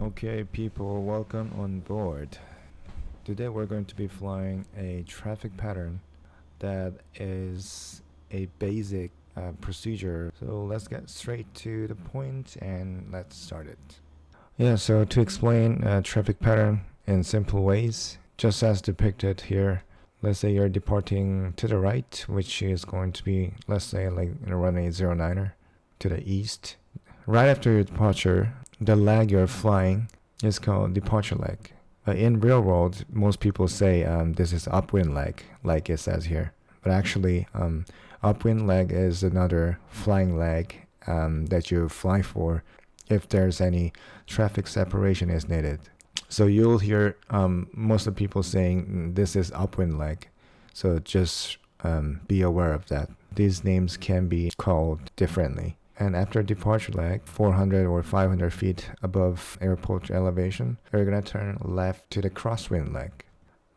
Okay, people, welcome on board. Today we're going to be flying a traffic pattern that is a basic procedure. So let's get straight to the point and let's start it. Yeah, so to explain a traffic pattern in simple ways, just as depicted here, let's say you're departing to the right, which is going to be, let's say, like in a runway 09er to the east. Right after your departure, the leg you're flying is called departure leg. In real world, most people say this is upwind leg, like it says here. But actually, upwind leg is another flying leg that you fly for if there's any traffic separation is needed. So you'll hear most of the people saying this is upwind leg. So just be aware of that. These names can be called differently. And after departure leg, 400 or 500 feet above airport elevation, you're going to turn left to the crosswind leg.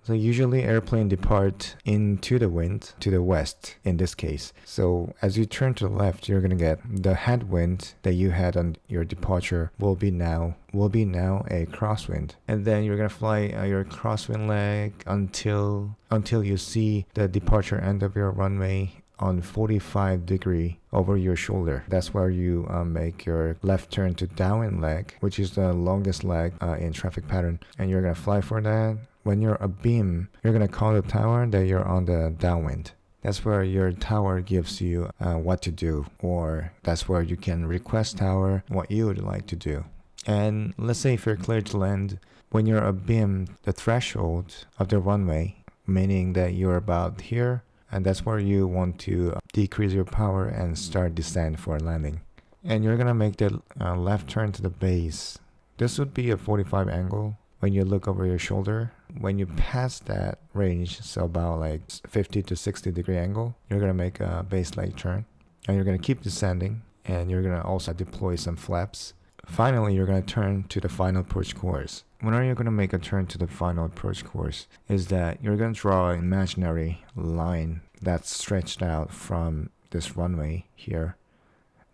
So usually airplane depart into the wind to the west in this case. So as you turn to the left, you're going to get the headwind that you had on your departure will be now a crosswind. And then you're going to fly your crosswind leg until you see the departure end of your runway on 45 degree over your shoulder. That's where you make your left turn to downwind leg, which is the longest leg in traffic pattern. And you're going to fly for that. When you're abeam, you're going to call the tower that you're on the downwind. That's where your tower gives you what to do, or that's where you can request tower what you would like to do. And let's say if you're clear to land, when you're abeam, the threshold of the runway, meaning that you're about here, and that's where you want to decrease your power and start descent for landing. And you're going to make the left turn to the base. This would be a 45 angle when you look over your shoulder. When you pass that range, so about like 50 to 60 degree angle, you're going to make a base leg turn. And you're going to keep descending. And you're going to also deploy some flaps. Finally, you're going to turn to the final approach course. Whenever you're going to make a turn to the final approach course, is that you're going to draw an imaginary line that's stretched out from this runway here.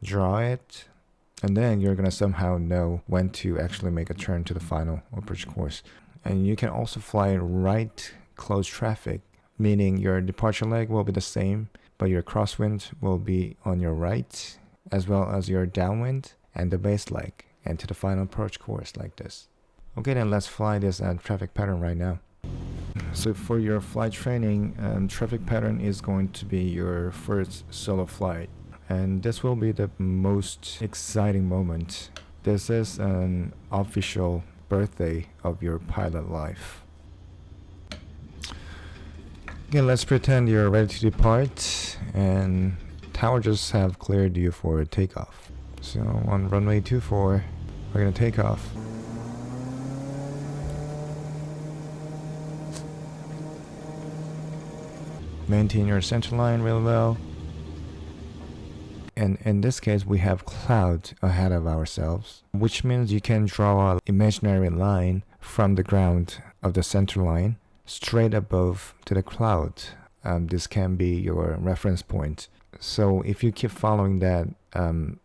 Draw it, and then you're going to somehow know when to actually make a turn to the final approach course. And you can also fly right close traffic, meaning your departure leg will be the same, but your crosswind will be on your right, as well as your downwind and the base leg, and to the final approach course like this. Okay, then let's fly this traffic pattern right now. So for your flight training, traffic pattern is going to be your first solo flight. And this will be the most exciting moment. This is an official birthday of your pilot life. Okay, let's pretend you're ready to depart, and tower just have cleared you for takeoff. So on runway 24, we're gonna take off. Maintain your center line real well. And in this case, we have cloud ahead of ourselves, which means you can draw an imaginary line from the ground of the center line straight above to the cloud. This can be your reference point. So if you keep following that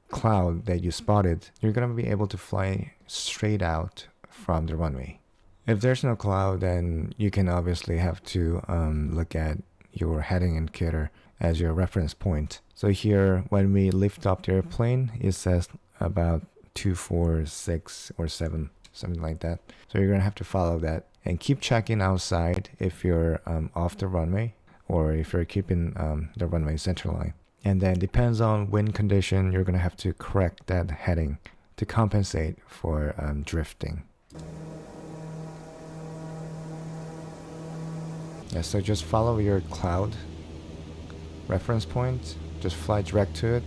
cloud that you spotted, you're going to be able to fly straight out from the runway. If there's no cloud, then you can obviously have to look at your heading indicator as your reference point. So here, when we lift up the airplane, it says about 246 or 7, something like that. So you're going to have to follow that and keep checking outside if you're off the runway or if you're keeping the runway center line. And then depends on wind condition, you're going to have to correct that heading to compensate for drifting. Yeah, so just follow your cloud reference point, just fly direct to it.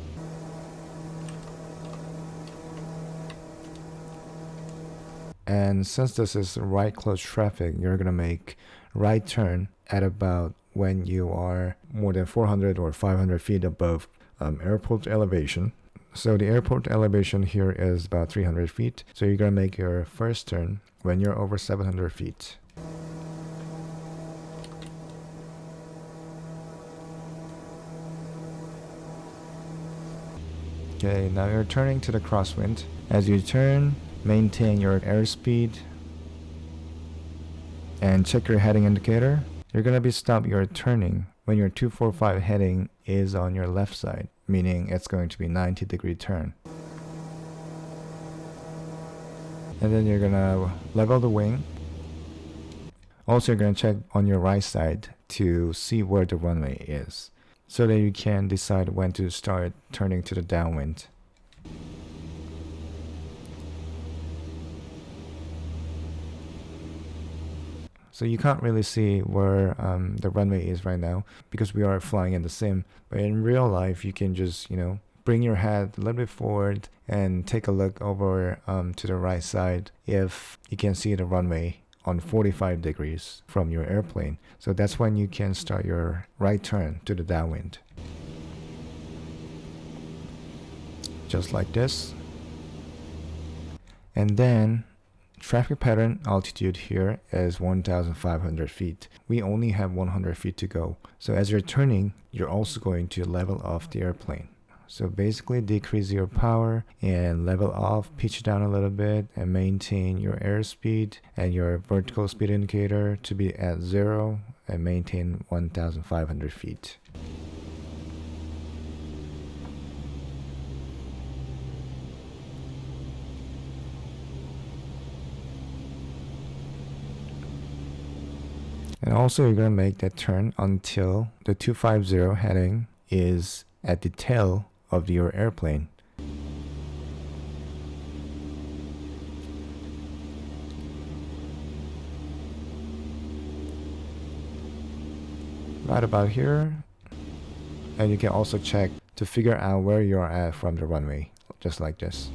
And since this is right close traffic, you're gonna make right turn at about when you are more than 400 or 500 feet above airport elevation. So the airport elevation here is about 300 feet. So you're gonna make your first turn when you're over 700 feet. Okay, now you're turning to the crosswind. As you turn, Maintain your airspeed and check your heading indicator. You're gonna be stop your turning when your 245 heading is on your left side, meaning it's going to be 90-degree turn. And then you're gonna level the wing. Also, you're gonna check on your right side to see where the runway is, so that you can decide when to start turning to the downwind. So you can't really see where the runway is right now because we are flying in the sim. But in real life, you can just, bring your head a little bit forward and take a look over to the right side if you can see the runway on 45 degrees from your airplane. So that's when you can start your right turn to the downwind. Just like this. And then traffic pattern altitude here is 1,500 feet. We only have 100 feet to go. So as you're turning, you're also going to level off the airplane. So basically decrease your power and level off, pitch down a little bit, and maintain your airspeed and your vertical speed indicator to be at 0 and maintain 1,500 feet. And also you're going to make that turn until the 250 heading is at the tail of your airplane. Right about here. And you can also check to figure out where you are at from the runway, just like this.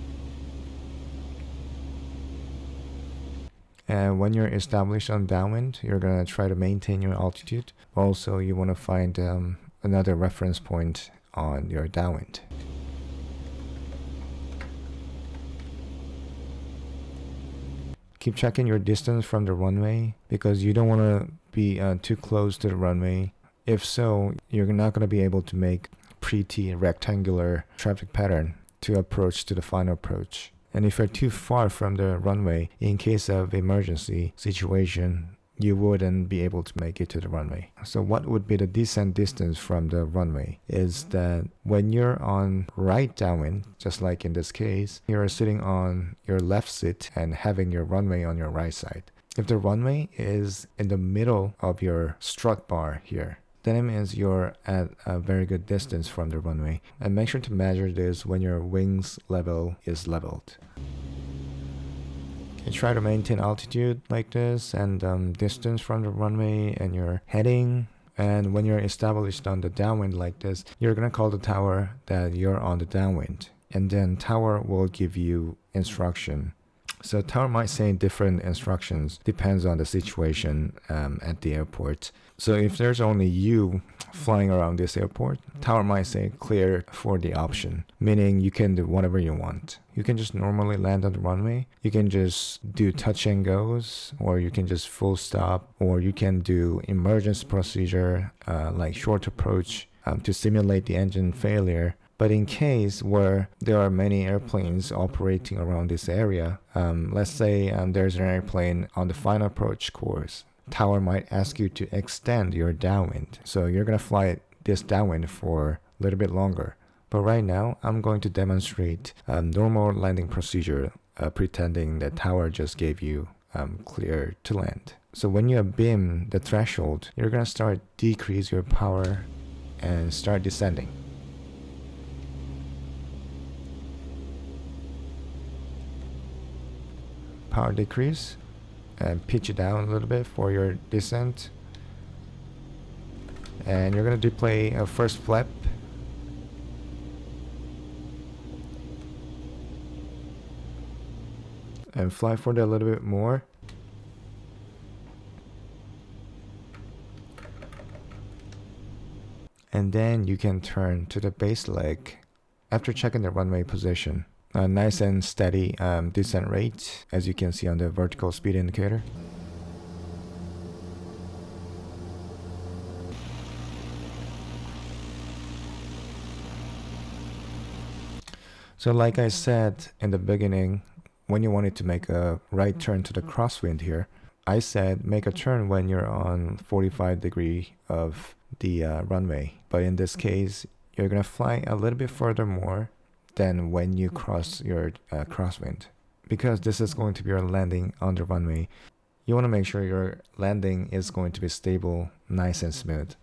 And when you're established on downwind, you're going to try to maintain your altitude. Also, you want to find another reference point on your downwind. Keep checking your distance from the runway because you don't want to be too close to the runway. If so, you're not going to be able to make pretty rectangular traffic pattern to approach to the final approach. And if you're too far from the runway, in case of emergency situation, you wouldn't be able to make it to the runway. So what would be the descent distance from the runway is that when you're on right downwind, just like in this case, you're sitting on your left seat and having your runway on your right side. If the runway is in the middle of your strut bar here, then it means you're at a very good distance from the runway. And make sure to measure this when your wings level is leveled. Okay, try to maintain altitude like this and distance from the runway and your heading. And when you're established on the downwind like this, you're gonna call the tower that you're on the downwind. And then tower will give you instruction. So tower might say different instructions, depends on the situation at the airport. So if there's only you flying around this airport, tower might say clear for the option, meaning you can do whatever you want. You can just normally land on the runway, you can just do touch and goes, or you can just full stop, or you can do emergency procedure like short approach to simulate the engine failure. But in case where there are many airplanes operating around this area, let's say there's an airplane on the final approach course, tower might ask you to extend your downwind. So you're going to fly this downwind for a little bit longer. But right now, I'm going to demonstrate normal landing procedure, pretending that tower just gave you clear to land. So when you beam the threshold, you're going to start decrease your power and start descending. Power decrease and pitch it down a little bit for your descent, and you're going to deploy a first flap and fly forward a little bit more, and then you can turn to the base leg after checking the runway position. A nice and steady descent rate, as you can see on the vertical speed indicator. So like I said in the beginning, when you wanted to make a right turn to the crosswind here, I said make a turn when you're on 45 degree of the runway. But in this case, you're going to fly a little bit further more than when you cross your crosswind. Because this is going to be your landing on the runway, you want to make sure your landing is going to be stable, nice and smooth.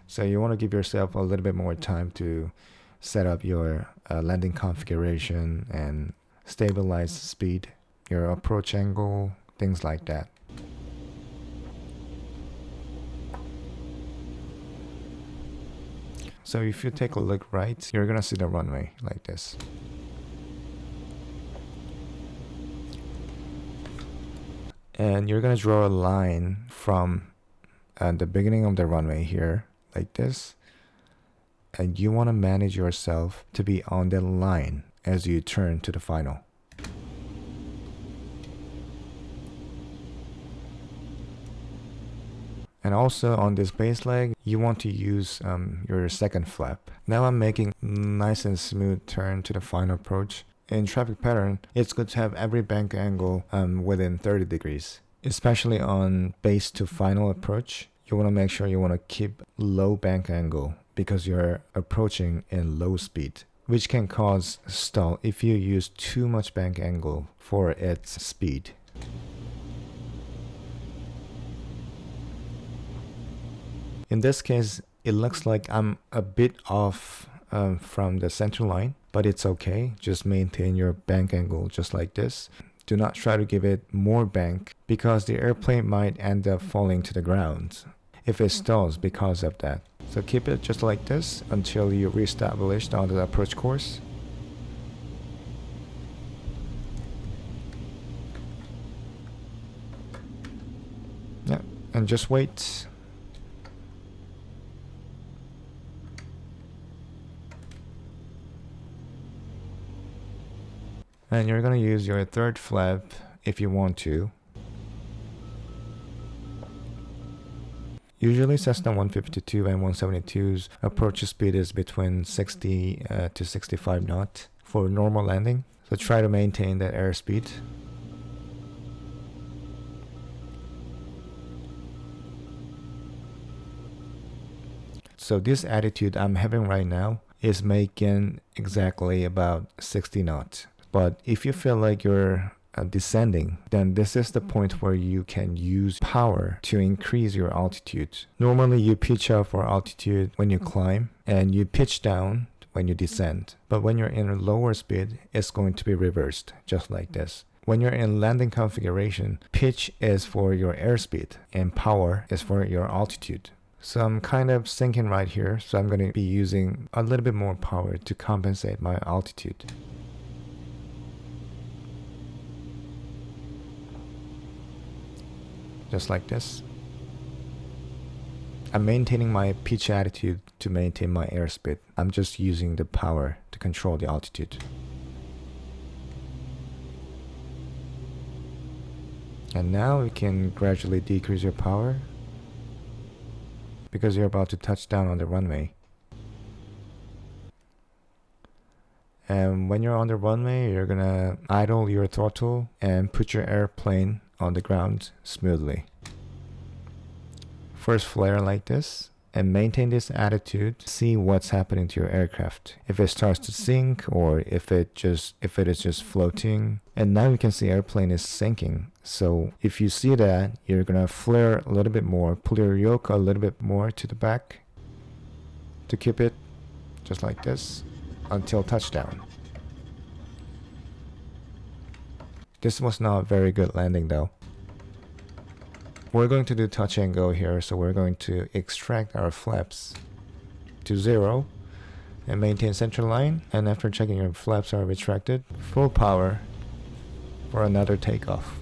So you want to give yourself a little bit more time to set up your landing configuration and stabilize speed, your approach angle, things like that. So if you take a look right, you're gonna see the runway like this. And you're gonna draw a line from the beginning of the runway here, like this. And you wanna manage yourself to be on that line as you turn to the final. And also on this base leg, you want to use your second flap. Now I'm making nice and smooth turn to the final approach. In traffic pattern, it's good to have every bank angle within 30 degrees. Especially on base to final approach, you want to make sure you want to keep low bank angle because you're approaching in low speed, which can cause stall if you use too much bank angle for its speed. In this case, it looks like I'm a bit off from the center line, but it's okay. Just maintain your bank angle just like this. Do not try to give it more bank because the airplane might end up falling to the ground if it stalls because of that. So keep it just like this until you reestablish on the approach course. Yeah, and just wait. And you're going to use your third flap if you want to. Usually Cessna 152 and 172's approach speed is between 60 to 65 knots for normal landing. So try to maintain that airspeed. So this attitude I'm having right now is making exactly about 60 knots. But if you feel like you're descending, then this is the point where you can use power to increase your altitude. Normally you pitch up for altitude when you climb and you pitch down when you descend. But when you're in a lower speed, it's going to be reversed, just like this. When you're in landing configuration, pitch is for your airspeed and power is for your altitude. So I'm kind of sinking right here, so I'm going to be using a little bit more power to compensate my altitude. Just like this. I'm maintaining my pitch attitude to maintain my airspeed. I'm just using the power to control the altitude. And now you can gradually decrease your power because you're about to touch down on the runway. And when you're on the runway, you're gonna idle your throttle and put your airplane on the ground smoothly. First flare like this and maintain this attitude. See what's happening to your aircraft. If it starts to sink or if it is just floating. And now you can see airplane is sinking. So if you see that, you're gonna flare a little bit more, pull your yoke a little bit more to the back to keep it just like this until touchdown. This was not a very good landing though. We're going to do touch and go here, so we're going to extract our flaps to 0 and maintain center line. And after checking your flaps are retracted, full power for another takeoff.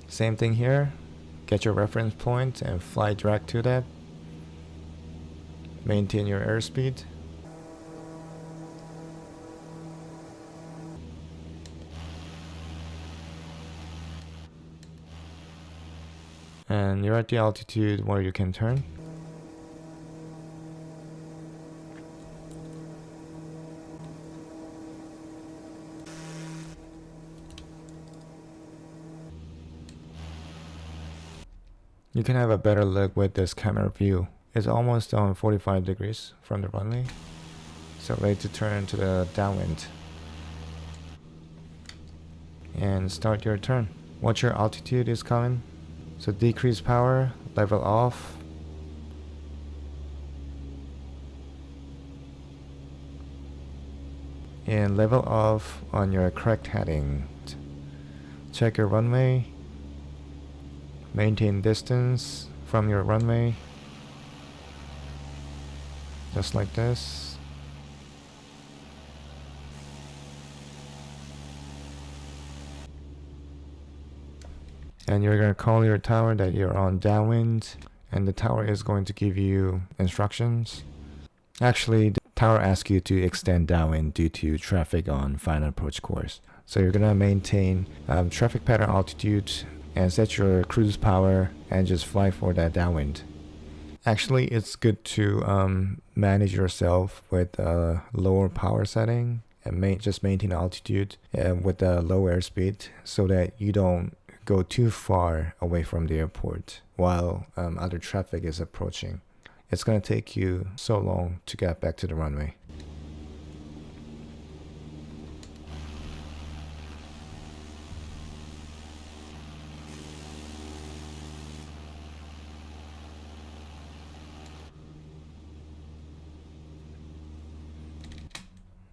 Same thing here. Get your reference point and fly direct to that. Maintain your airspeed. And you're at the altitude where you can turn. You can have a better look with this camera view. It's almost on 45 degrees from the runway. So ready to turn to the downwind. And start your turn. Watch your altitude is coming. So decrease power, level off. And level off on your correct heading. Check your runway. Maintain distance from your runway. Just like this. And you're going to call your tower that you're on downwind, and the tower is going to give you instructions. Actually, the tower asks you to extend downwind due to traffic on final approach course. So you're going to maintain traffic pattern altitude and set your cruise power and just fly for that downwind. Actually, it's good to manage yourself with a lower power setting and just maintain altitude with a low airspeed so that you don't go too far away from the airport while other traffic is approaching. It's going to take you so long to get back to the runway.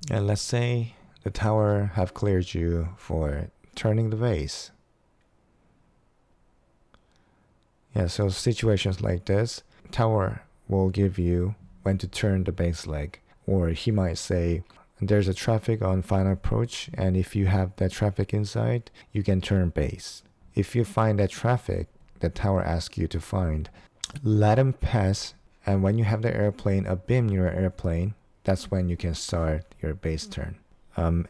And let's say the tower have cleared you for turning the base. Yeah, so situations like this, tower will give you when to turn the base leg, or he might say there's a traffic on final approach, and if you have that traffic inside, you can turn base. If you find that traffic the tower asks you to find, let him pass, and when you have the airplane abeam your airplane, that's when you can start your base turn.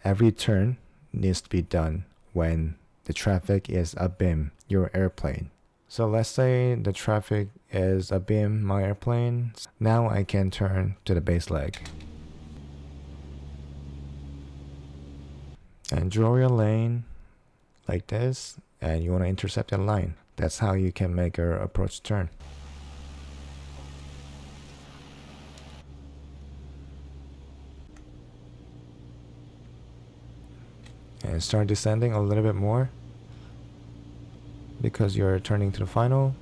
Every turn needs to be done when the traffic is abeam your airplane. So let's say the traffic is abeam my airplane. Now I can turn to the base leg. And draw your lane like this, and you want to intercept that line. That's how you can make your approach turn. And start descending a little bit more because you're turning to the final.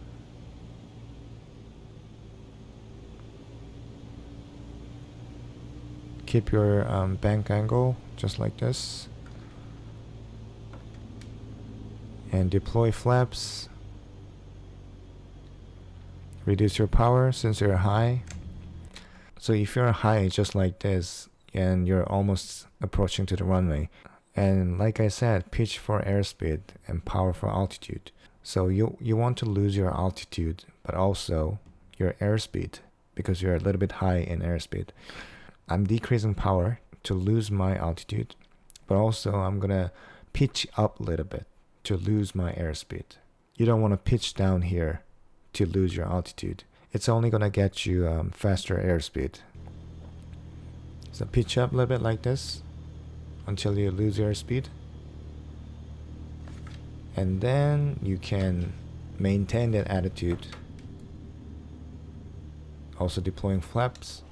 Keep your bank angle just like this. And deploy flaps. Reduce your power since you're high. So if you're high just like this and you're almost approaching to the runway, and like I said, pitch for airspeed and power for altitude. So you want to lose your altitude but also your airspeed because you're a little bit high in airspeed. I'm decreasing power to lose my altitude, but also I'm gonna pitch up a little bit to lose my airspeed. You don't want to pitch down here to lose your altitude. It's only gonna get you faster airspeed. So pitch up a little bit like this until you lose your speed, and then you can maintain that attitude, also deploying flaps.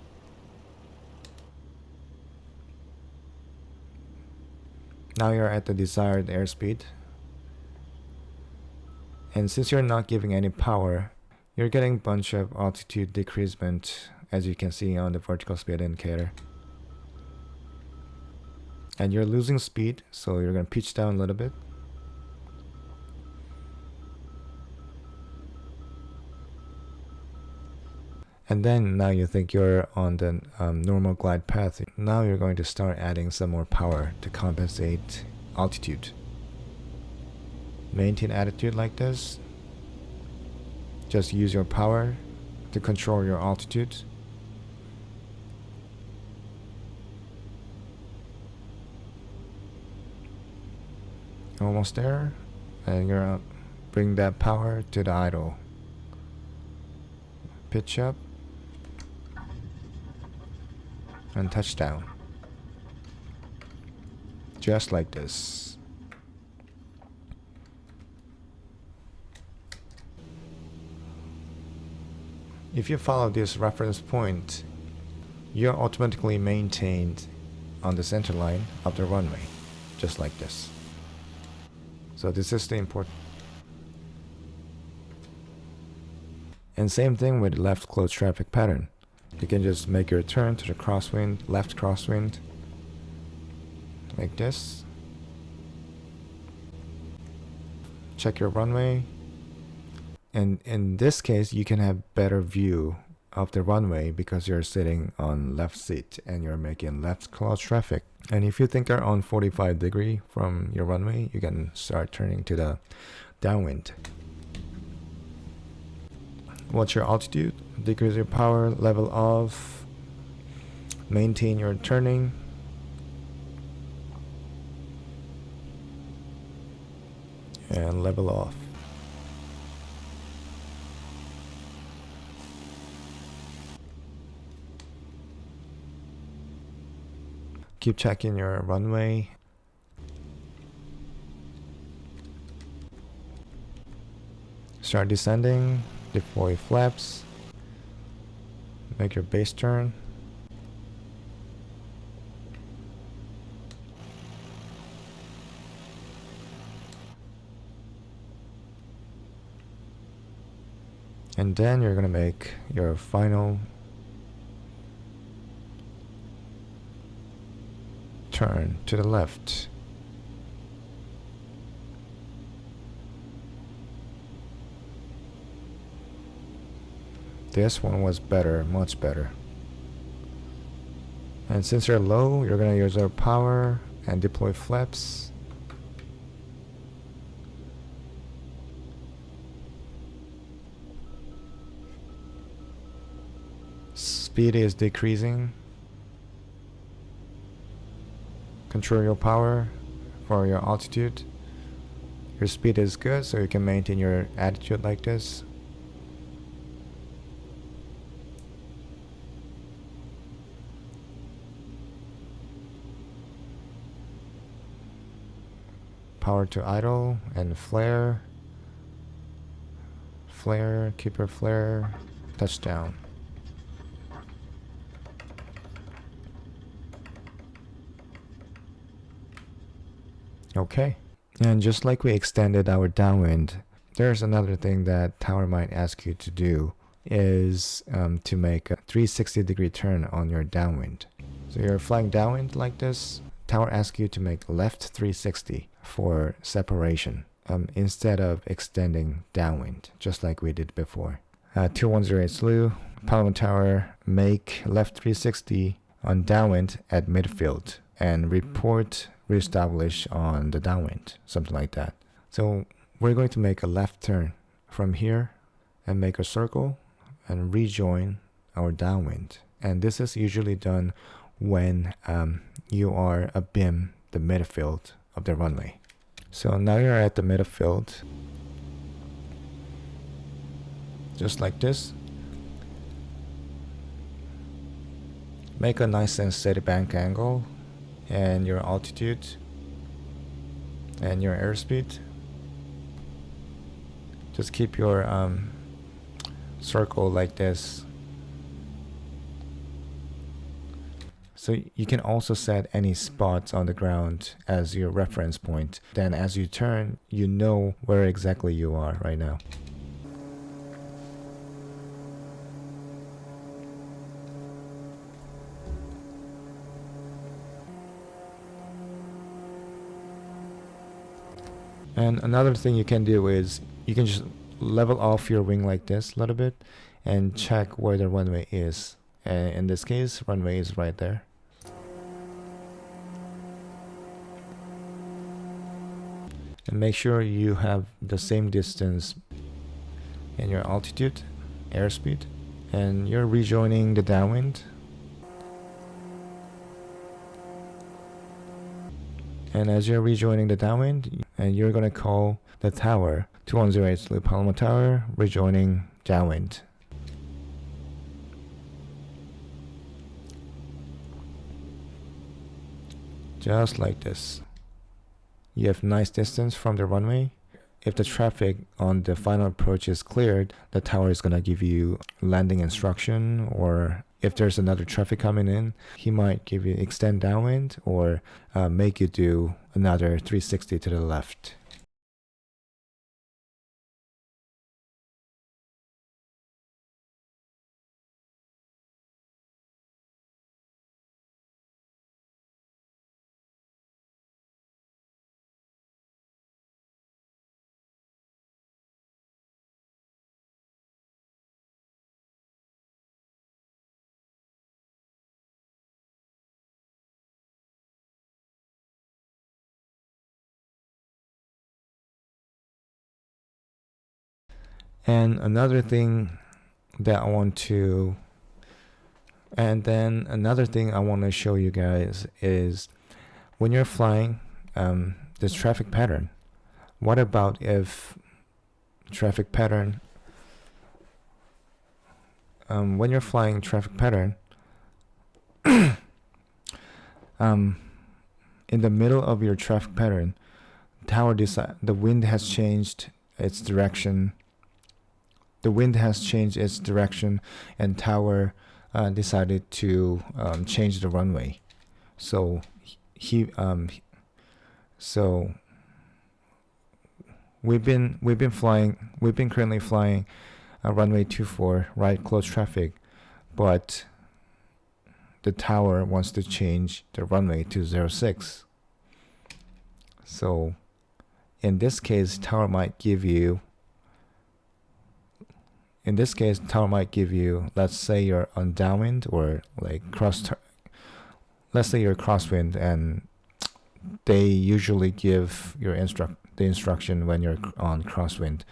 Now you're at the desired airspeed, and since you're not giving any power, you're getting a bunch of altitude decreasement, as you can see on the vertical speed indicator. And you're losing speed, so you're going to pitch down a little bit. And then now you think you're on the normal glide path. Now you're going to start adding some more power to compensate altitude. Maintain attitude like this. Just use your power to control your altitude. Almost there, and you're gonna bring that power to the idle. Pitch up and touchdown, just like this. If you follow this reference point, you're automatically maintained on the center line of the runway, just like this. So this is the important. And same thing with left close traffic pattern. You can just make your turn to the crosswind, left crosswind, like this. Check your runway. And in this case, you can have better view of the runway because you're sitting on left seat and you're making left close traffic. And if you think you're on 45-degree from your runway, you can start turning to the downwind. What's your altitude? Decrease your power, level off, maintain your turning. And level off. Keep checking your runway. Start descending, deploy flaps, make your base turn. And then you're going to make your final turn to the left. This one was better, much better. And since you're low, you're going to use our power and deploy flaps. Speed is decreasing. Control your power for your altitude. Your speed is good, so you can maintain your attitude like this. Power to idle and flare. Flare, keep your flare, touchdown. Okay, and just like we extended our downwind, there's another thing that tower might ask you to do is to make a 360-degree turn on your downwind. So you're flying downwind like this, tower asks you to make left 360 for separation instead of extending downwind, just like we did before. 2108 SLU, Palomar Tower, make left 360 on downwind at midfield and report reestablish on the downwind, something like that. So we're going to make a left turn from here and make a circle and rejoin our downwind. And this is usually done when you are abeam the midfield of the runway. So now you're at the midfield, just like this. Make a nice and steady bank angle and your altitude and your airspeed. Just keep your circle like this. So you can also set any spots on the ground as your reference point. Then as you turn, you know where exactly you are right now. And another thing you can do is you can just level off your wing like this a little bit and check where the runway is. And in this case, runway is right there. And make sure you have the same distance in your altitude, airspeed, and you're rejoining the downwind. And as you're rejoining the downwind, and you're going to call the tower 2108 SLU Palomar Tower, rejoining downwind. Just like this. You have nice distance from the runway. if the traffic on the final approach is cleared, the tower is going to give you landing instruction, or if there's another traffic coming in, he might give you extend downwind or make you do another 360 to the left. And another thing that I want to show you guys is when you're flying this traffic pattern. What about if traffic pattern when you're flying traffic pattern in the middle of your traffic pattern, the wind has changed its direction. And tower decided to change the runway. So we've been currently flying runway 24 right close traffic, but the tower wants to change the runway to 06. So in this case, tower might give you, let's say you're on downwind or like let's say you're crosswind, and they usually give your the instruction when you're on crosswind.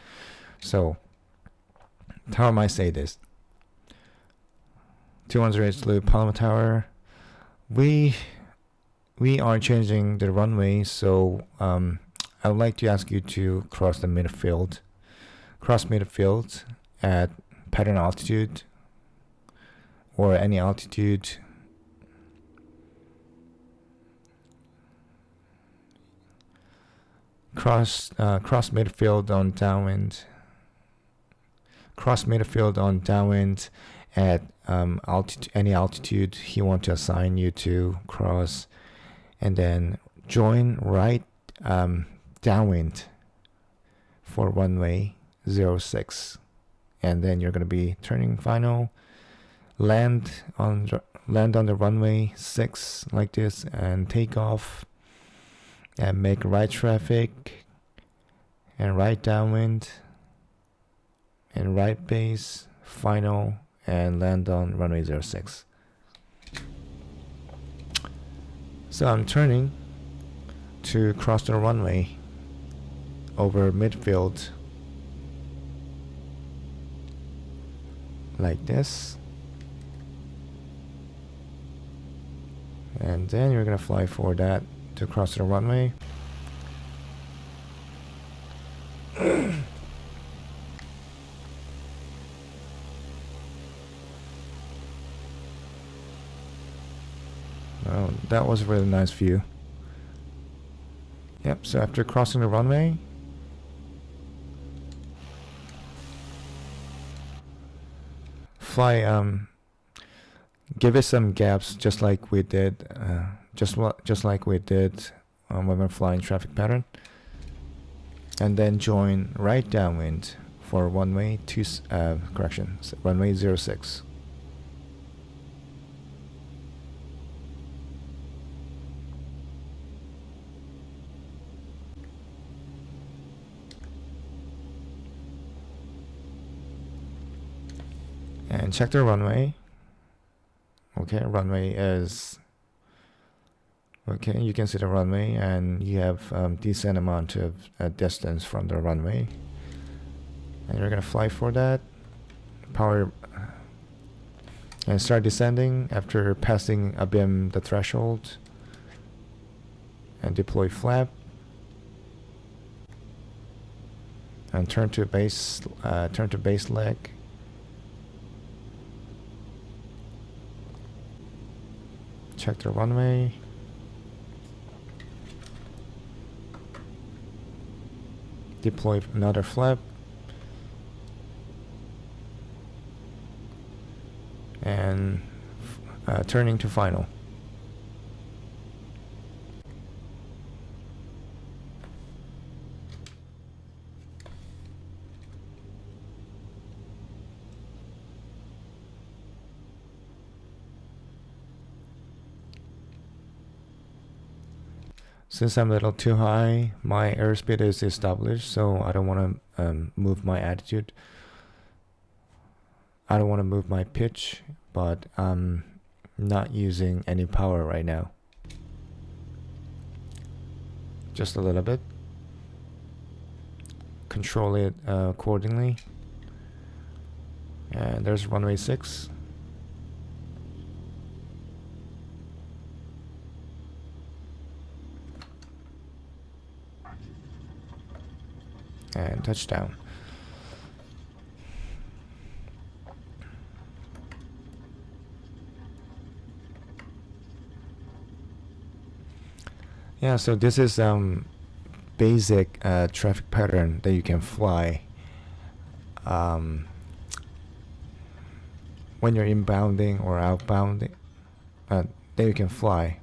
So tower might say this: 210 loop Paloma Tower, we are changing the runway, so I would like to ask you to cross midfield at pattern altitude or any altitude. Cross midfield on downwind. Cross midfield on downwind at any altitude he wants to assign you to cross, and then join right downwind for runway 06, and then you're going to be turning final, land on the runway 6 like this, and take off and make right traffic and right downwind and right base final and land on runway 06. So I'm turning to cross the runway over midfield like this, and then you're gonna fly for that to cross the runway. Oh, that was a really nice view. Yep, so after crossing the runway, fly give it some gaps just like we did when we're flying traffic pattern, and then join right downwind for runway 06. And check the runway. Okay, runway is okay. You can see the runway, and you have decent amount of distance from the runway, and you're gonna fly for that. Power and start descending after passing abeam the threshold, and deploy flap, and turn to base leg. Check the runway. deploy another flap, and turning to final. Since I'm a little too high, my airspeed is established, so I don't want to move my attitude. I don't want to move my pitch, but I'm not using any power right now. Just a little bit. Control it accordingly. And there's runway 6. And touchdown. Yeah, so this is basic traffic pattern that you can fly when you're inbounding or outbounding, that you can fly.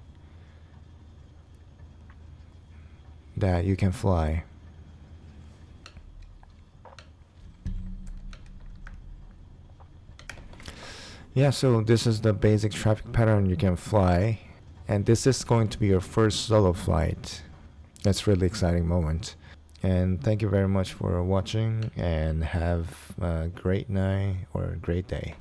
That you can fly. Yeah, so this is the basic traffic pattern you can fly, and this is going to be your first solo flight. That's a really exciting moment. And thank you very much for watching, and have a great night or a great day.